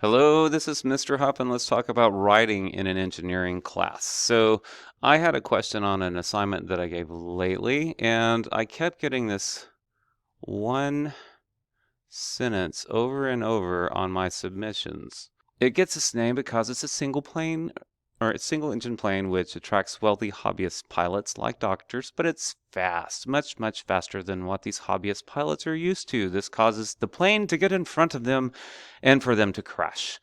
Hello, this is Mr. Hupp, and let's talk about writing in an engineering class. So, I had a question on an assignment that I gave lately, and I kept getting this one sentence over and over on my submissions. It gets its name because it's a single plane or a single engine plane which attracts wealthy hobbyist pilots like doctors, but it's fast, much, much faster than what these hobbyist pilots are used to. This causes the plane to get in front of them and for them to crash.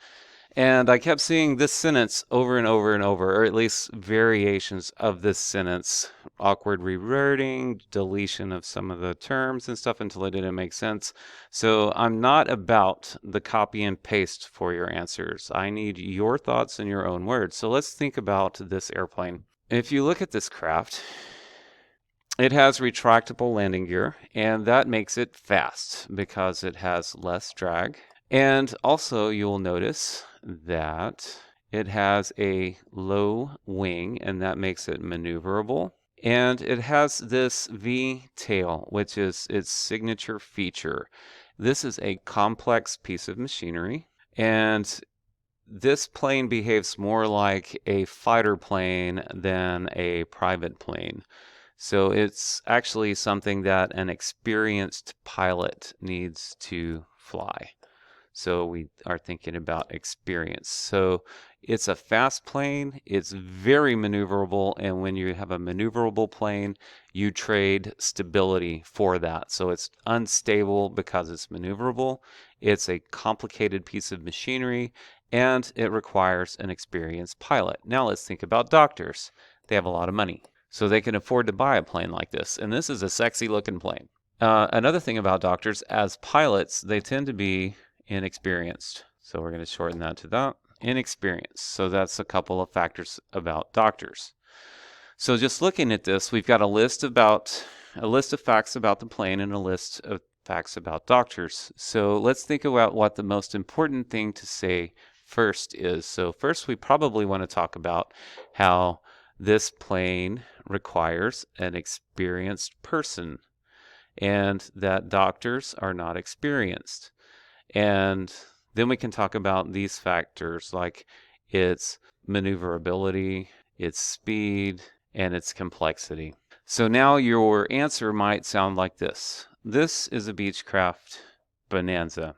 And I kept seeing this sentence over and over and over, or at least variations of this sentence. Awkward rewording, deletion of some of the terms and stuff until it didn't make sense. So I'm not about the copy and paste for your answers. I need your thoughts in your own words. So let's think about this airplane. If you look at this craft, it has retractable landing gear, and that makes it fast because it has less drag. And also you'll notice that it has a low wing, and that makes it maneuverable. And it has this V tail, which is its signature feature. This is a complex piece of machinery, and this plane behaves more like a fighter plane than a private plane. So it's actually something that an experienced pilot needs to fly. So we are thinking about experience. So it's a fast plane, it's very maneuverable, and when you have a maneuverable plane, you trade stability for that. So it's unstable because it's maneuverable, it's a complicated piece of machinery, and it requires an experienced pilot. Now let's think about doctors. They have a lot of money, so they can afford to buy a plane like this, and this is a sexy looking plane. Another thing about doctors, as pilots, they tend to be inexperienced. So we're going to shorten that to that. Inexperienced. So that's a couple of factors about doctors. So just looking at this, we've got a list of facts about the plane and a list of facts about doctors. So let's think about what the most important thing to say first is. So first we probably want to talk about how this plane requires an experienced person and that doctors are not experienced. And then we can talk about these factors like its maneuverability, its speed, and its complexity. So now your answer might sound like this. This is a Beechcraft Bonanza.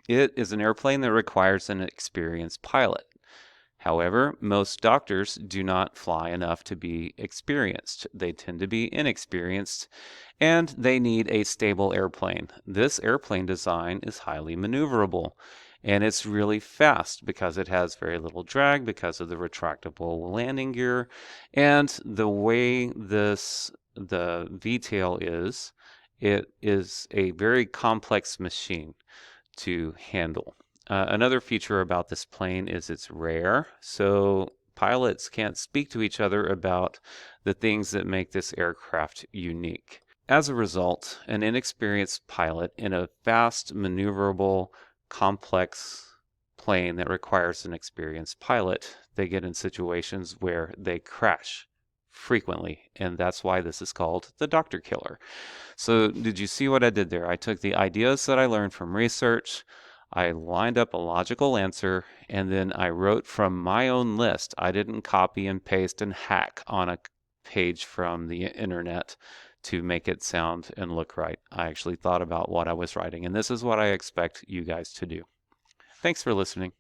It is an airplane that requires an experienced pilot. However, most doctors do not fly enough to be experienced. They tend to be inexperienced, and they need a stable airplane. This airplane design is highly maneuverable, and it's really fast because it has very little drag because of the retractable landing gear, and the way the V-tail is, it is a very complex machine to handle. Another feature about this plane is it's rare, so pilots can't speak to each other about the things that make this aircraft unique. As a result, an inexperienced pilot in a fast, maneuverable, complex plane that requires an experienced pilot, they get in situations where they crash frequently, and that's why this is called the doctor killer. So did you see what I did there? I took the ideas that I learned from research, I lined up a logical answer, and then I wrote from my own list. I didn't copy and paste and hack on a page from the internet to make it sound and look right. I actually thought about what I was writing, and this is what I expect you guys to do. Thanks for listening.